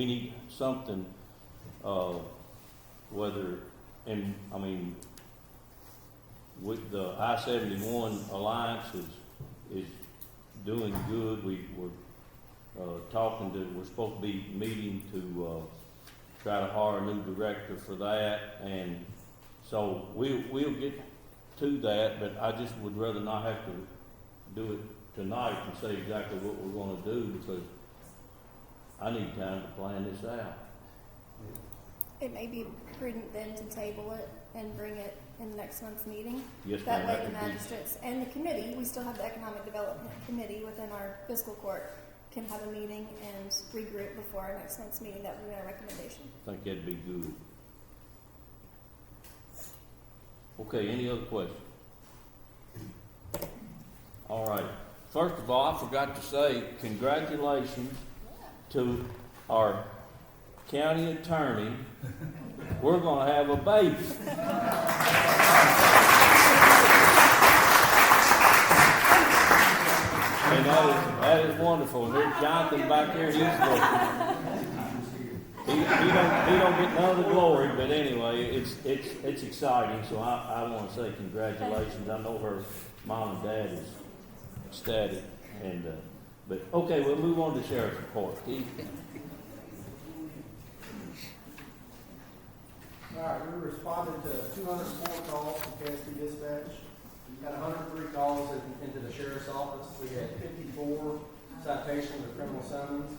need something, with the I-71 Alliance is doing good. We're we're supposed to be meeting to try to hire a new director for that, and so we'll get to that, but I just would rather not have to do it tonight and say exactly what we're gonna do, because I need time to plan this out. It may be prudent then to table it and bring it in next month's meeting. Yes, That ma'am, way that the would be- magistrates and the committee, we still have the economic development committee within our fiscal court, can have a meeting and regroup before our next month's meeting. That would be my recommendation. I think that'd be good. Okay, any other questions? All right. First of all, I forgot to say congratulations to our county attorney. We're gonna have a baby. And that is wonderful. And there's Jonathan back there, he's he don't get none of the glory, but anyway, it's exciting, so I want to say congratulations. I know her mom and dad is ecstatic, and but okay, we'll move on to sheriff's report. Keith? All right, we responded to 204 calls from Cassidy Dispatch. We had 103 calls into the sheriff's office. We had 54 citations or criminal summons.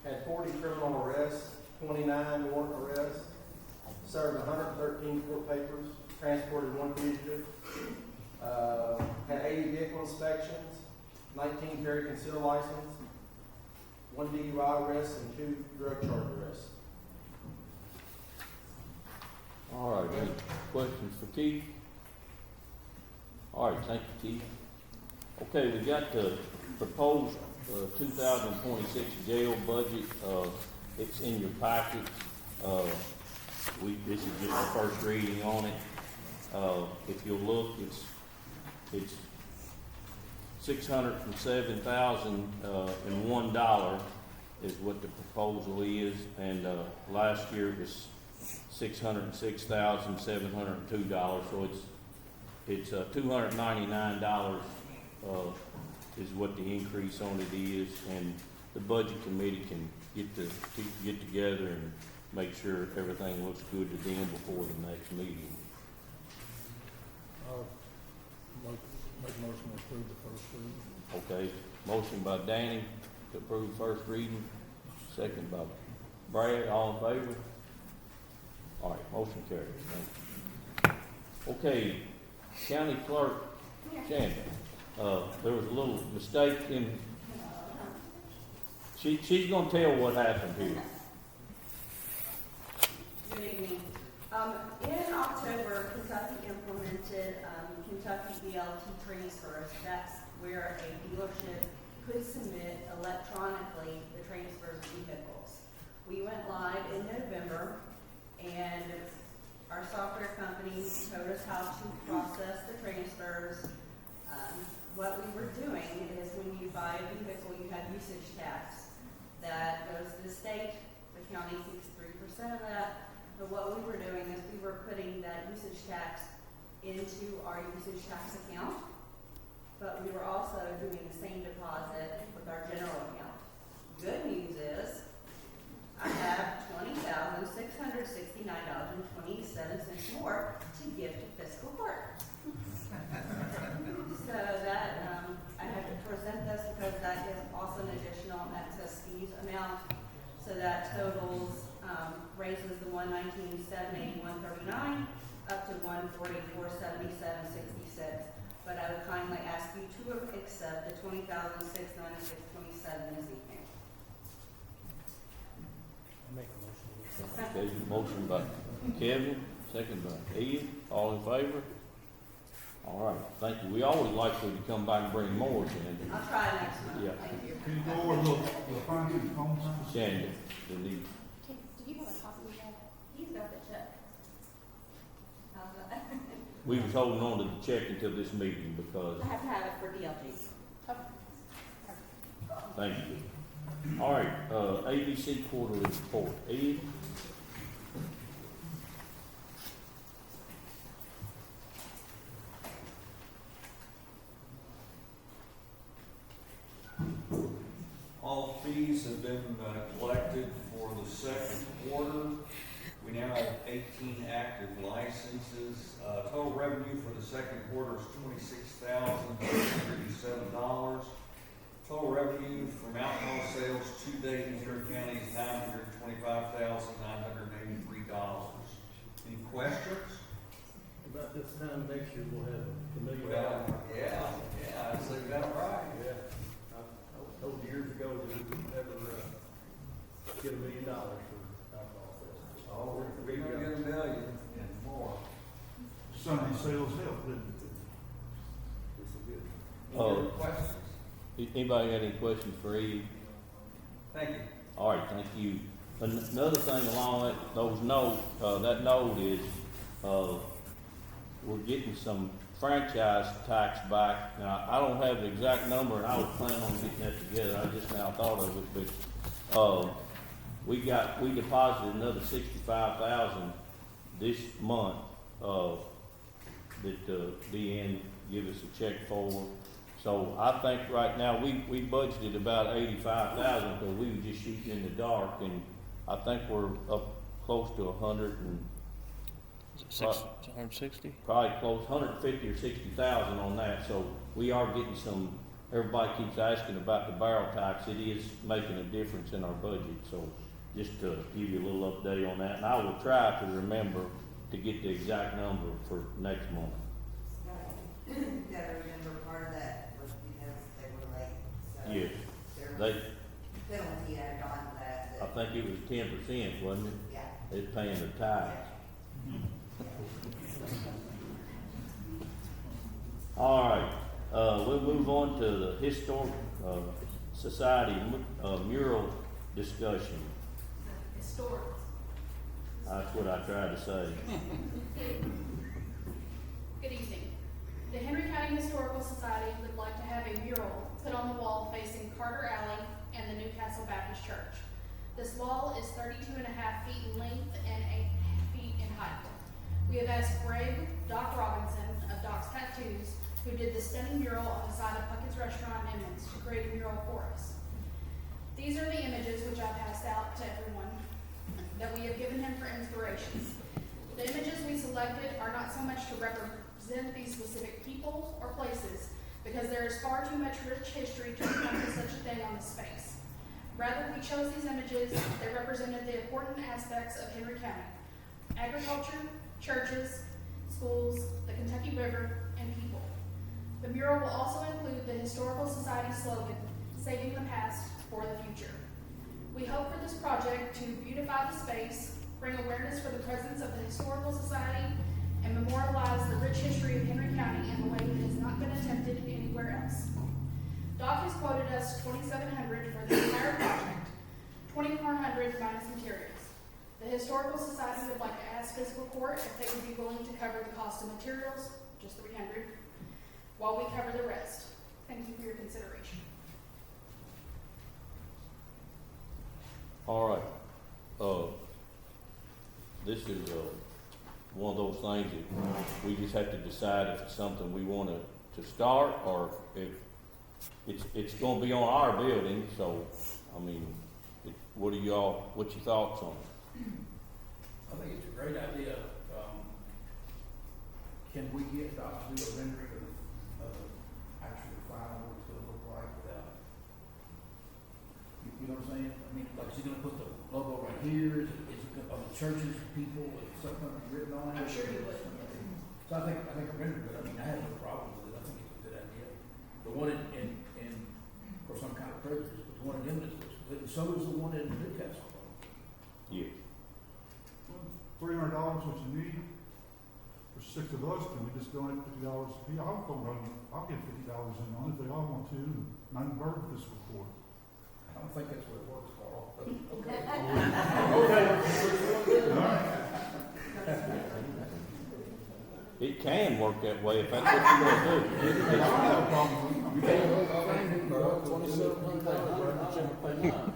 Had 40 criminal arrests, 29 warrant arrests, served 113 court papers, transported 1 fugitive, had 80 vehicle inspections, 19 carry conceal license, 1 DUI arrest, and 2 drug charge arrests. All right, any questions for Keith? All right, thank you, Keith. Okay, we got the proposed 2026 jail budget. It's in your packet. This is just the first reading on it. If you'll look, it's $607,001 is what the proposal is, and last year it was $606,702. So it's $299 is what the increase on it is, and the budget committee can get together and make sure everything looks good to them before the next meeting. I'll make a motion to approve the first reading. Okay, motion by Danny to approve first reading, second by Brad, all in favor? All right, motion carries, thank you. Okay, County Clerk Shannon, there was a little mistake in, she's gonna tell what happened here. Good evening. In October, Kentucky implemented Kentucky BLT transfers. That's where a dealership could submit electronically the transfers of vehicles. We went live in November, and our software company showed us how to process the transfers. What we were doing is when you buy a vehicle, you have usage tax that goes to the state. The county takes 3% of that. But what we were doing is we were putting that usage tax into our usage tax account, but we were also doing the same deposit with our general account. Good news is I have $20,669.27 more to give to fiscal court. So that I have to present this because that is also an additional excess fees amount. So that totals raises the $119,781.39 up to $144,77.66. But I would kindly ask you to accept the $20,696.27 this evening. I'll make a motion to accept. Okay, motion by Kevin, second by Ian, all in favor? All right, thank you. We always like for you to come back and bring more, Shannon. I'll try next month. Yeah. Thank you. Can you go over the findings of home time? Shannon, the need. Do you have a copy of that? He's got the check. How's that? We was holding on to the check until this meeting because, I have to have it for DLG. thank you. All right, ABC quarterly report. Ed? All fees have been collected for the second quarter. We now have 18 active licenses. Total revenue for the second quarter is $26,637. Total revenue from alcohol sales to date in Henry County is $925,983. Any questions? About this time next year, we'll have $1 million. Well, yeah, I'd say that right. Yeah, I was told years ago that we would never, get $1 million for alcohol sales. Oh, we're gonna get $1 million and more. Sunday sales help, didn't it? This is good. Any other questions? Anybody got any questions for Eve? Thank you. All right, thank you. Another thing along those notes, that note is, we're getting some franchise tax back. Now, I don't have the exact number, and I was planning on getting that together. I just now thought of it, but, we deposited another $65,000 this month, that, DN give us a check for. So I think right now, we budgeted about $85,000, because we were just shooting in the dark, and I think we're up close to 160. Probably close, 150 or 60,000 on that, so we are getting some, everybody keeps asking about the barrel tax, it is making a difference in our budget, so just to give you a little update on that, and I will try to remember to get the exact number for next month. You gotta remember part of that was because they were late, so. Yes, There was they, penalty added on to that. I think it was 10%, wasn't it? Yeah. They're paying the tax. All right, we'll move on to the Historic Society mural discussion. Historic. That's what I tried to say. Good evening. The Henry County Historical Society would like to have a mural put on the wall facing Carter Alley and the Newcastle Baptist Church. This wall is 32.5 feet in length and 8 feet in height. We have asked Doc Robinson of Doc's Tattoos, who did the stunning mural on the side of Puckett's Restaurant in Emmons, to create a mural for us. These are the images which I passed out to everyone that we have given him for inspiration. The images we selected are not so much to represent these specific people or places, because there is far too much rich history to encompass such a thing on this space. Rather, we chose these images that represented the important aspects of Henry County: agriculture, churches, schools, the Kentucky River, and people. The mural will also include the Historical Society slogan, "Saving the Past for the Future." We hope for this project to beautify the space, bring awareness for the presence of the Historical Society, and memorialize the rich history of Henry County in a way that has not been attempted anywhere else. Doc has quoted us $2,700 for the entire project, $2,400 minus materials. The Historical Society would like to ask Fiscal Court if they would be willing to cover the cost of materials, just $300, while we cover the rest. Thank you for your consideration. All right, this is, one of those things that we just have to decide if it's something we want to start, or if it's gonna be on our building, so, I mean, what's your thoughts on it? I think it's a great idea. Can we get Doc to do a rendering of actually final what it's gonna look like without, you know what I'm saying? I mean, like, is he gonna put the logo right here? Is it gonna, on the churches, people, with something written on it? I'm sure he would. So I think a rendering, but I mean, I have no problem with it. I think it's a good idea. The one in for some kind of prejudice, but the one in Emmons looks good, and so is the one in Newcastle. Yeah. $300 what you need. For 6 of us, can we just donate $50 a piece? I'll give $50 in on it if they all want to, and I can burn Fiscal Court. I don't think that's the way it works, Carl, but okay. It can work that way if that's what you're gonna do.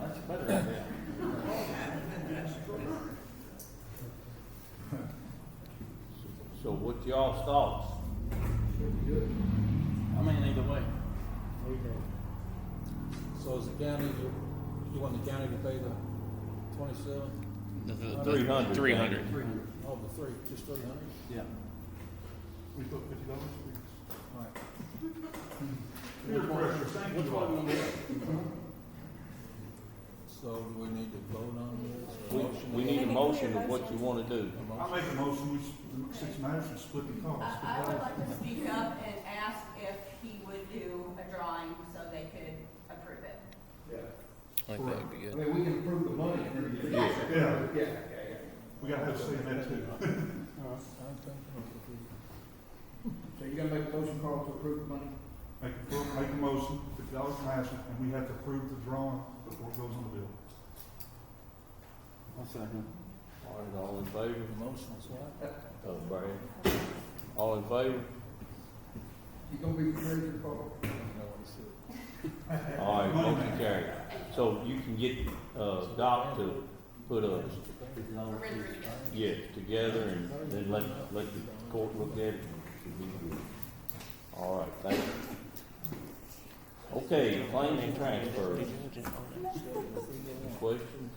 That's better than that. So what's y'all's thoughts? I mean, either way. So is the county, you want the county to pay the 27? The 300. 300. Oh, just 300? Yeah. We put $50. Right. Peer pressure, thank Which you one all. you gonna do? So do we need to vote on this? We need a motion of what you wanna do. I make a motion, we, the Six Madison split the cost. I would like to speak up and ask if he would do a drawing so they could approve it. Yeah. I think that would be I good. mean, we can approve the money and everything. Yeah. Yeah. We gotta have a say in that too. So you're gonna make a motion, Carl, to approve the money? Make a motion, $50 Madison, and we have to approve the drawing before it goes on the bill. I'll second. All right, all in favor? The motion is what? Brad? All in favor? You gonna be prepared, Carl? I don't know what he said. All right, motion carried. So you can get, Doc to put a, yeah, together and then let the court look at it. Should be good. All right, thank you. Okay, claims and transfers. Questions?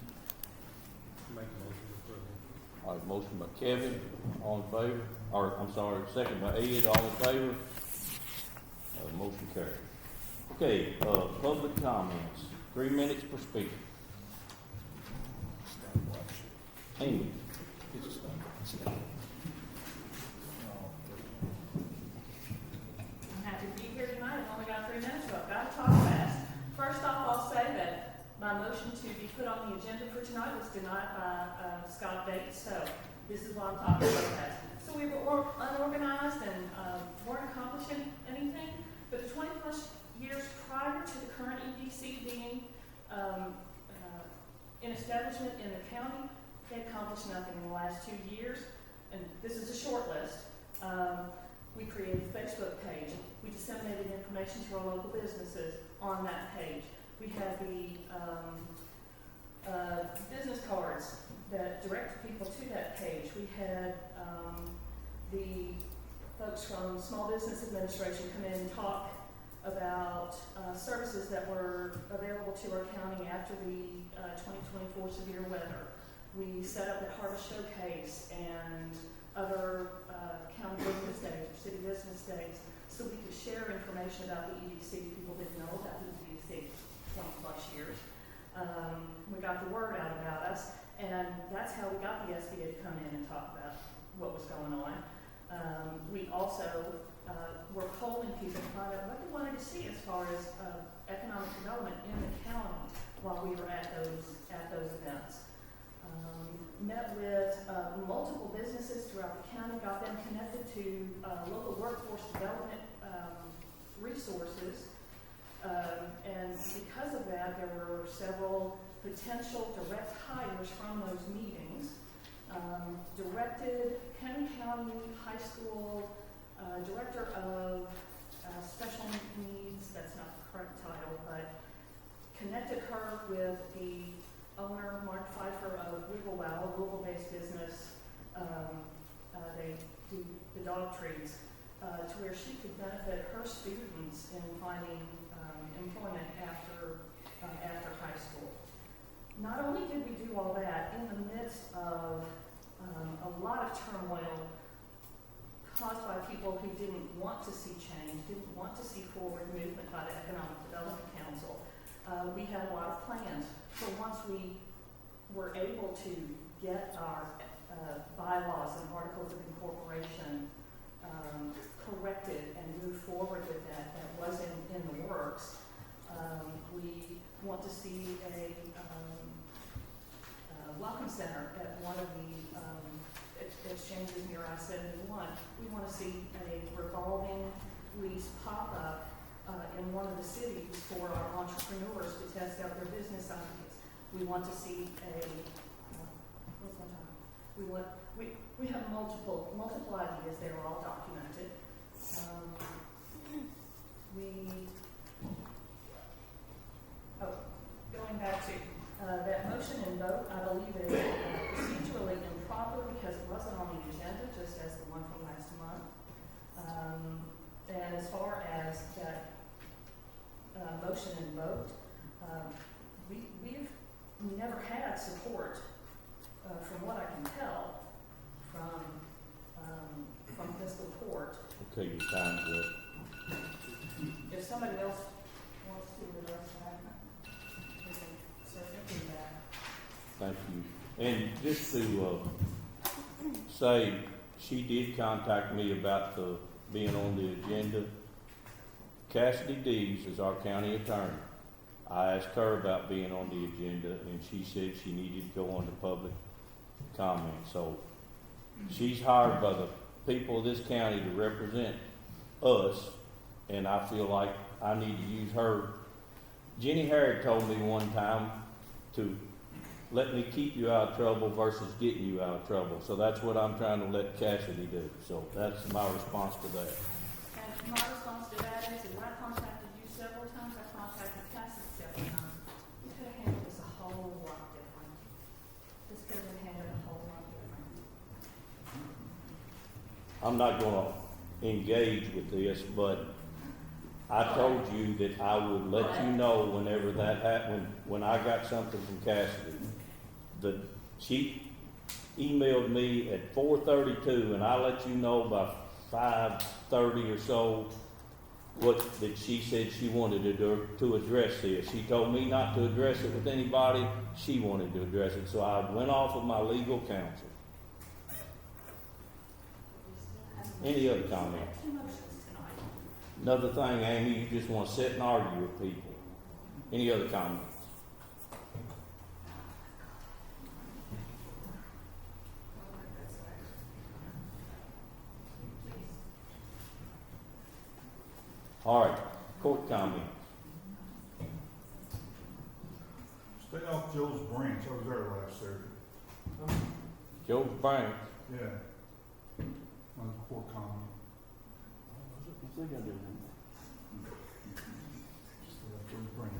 All right, motion by Kevin, all in favor, or, I'm sorry, second by Ed, all in favor? Motion carried. Okay, public comments, 3 minutes per speaker. Amy. I'm happy to be here tonight. I've only got 3 minutes, so I've got to talk fast. First off, I'll say that my motion to be put on the agenda for tonight was denied by Scott Bates, so this is why I'm talking about that. So we were unorganized and weren't accomplishing anything, but the 20-plus years prior to the current EDC being in establishment in the county, they accomplished nothing in the last 2 years, and this is a short list. We created a Facebook page. We disseminated information to our local businesses on that page. We had the business cards that directed people to that page. We had the folks from Small Business Administration come in and talk about services that were available to our county after the 2024 severe weather. We set up a Harvest Showcase and other county business days or city business days so we could share information about the EDC. People didn't know about the EDC 20 plus years. We got the word out about us, and that's how we got the SBA to come in and talk about what was going on. We also were polling people to find out what they wanted to see as far as economic development in the county while we were at those events. Met with multiple businesses throughout the county, got them connected to local workforce development resources, and because of that, there were several potential direct hires from those meetings. Directed Henry County High School Director of Special Needs, that's not the correct title, but connected her with the owner, Mark Pfeiffer of Wigglewell, a Louisville-based business. They do the dog treats, to where she could benefit her students in finding employment after high school. Not only did we do all that, in the midst of a lot of turmoil caused by people who didn't want to see change, didn't want to see forward movement by the Economic Development Council, we had a lot of plans. So once we were able to get our bylaws and articles of incorporation corrected and move forward with that was in the works, we want to see a welcome center at one of the exchanges near I-71. We want to see a revolving lease pop-up in one of the cities for our entrepreneurs to test out their business ideas. We want to see we have multiple ideas. They are all documented. Going back to that motion and vote, I believe is procedurally improper because it wasn't on the agenda, just as the one from last month. And as far as that motion and vote, we've never had support, from what I can tell, from Okay, your time's up. If somebody else wants to address that, we can certainly do that. Thank you. And just to say, she did contact me about the being on the agenda. Cassidy Dees is our county attorney. I asked her about being on the agenda, and she said she needed to go on to public comment. So she's hired by the people of this county to represent us, and I feel like I need to use her. Jenny Harrod told me one time to let me keep you out of trouble versus getting you out of trouble. So that's what I'm trying to let Cassidy do. So that's my response to that. And my response to that is, and when I contacted you several times, I contacted Cassidy several times. You could have handled this a whole lot different. This could have been handled a whole lot different. I'm not going to engage with this, but I told you that I would let you know whenever that happened, when I got something from Cassidy. She emailed me at 4:32, and I let you know by 5:30 or so that she said she wanted to address this. She told me not to address it with anybody. She wanted to address it, so I went off of my legal counsel. Any other comments? Another thing, Amy, you just want to sit and argue with people. Any other comments? All right, court comments. Stay off Joe's branch. I was there last Saturday. Joe's branch. Yeah. On the court comment. What's they got to do? Just stay off Joe's branch.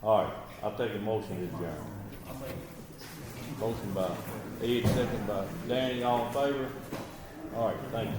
All right, I'll take a motion to adjourn. Motion by Ed, second by Danny, all in favor? All right, thank you.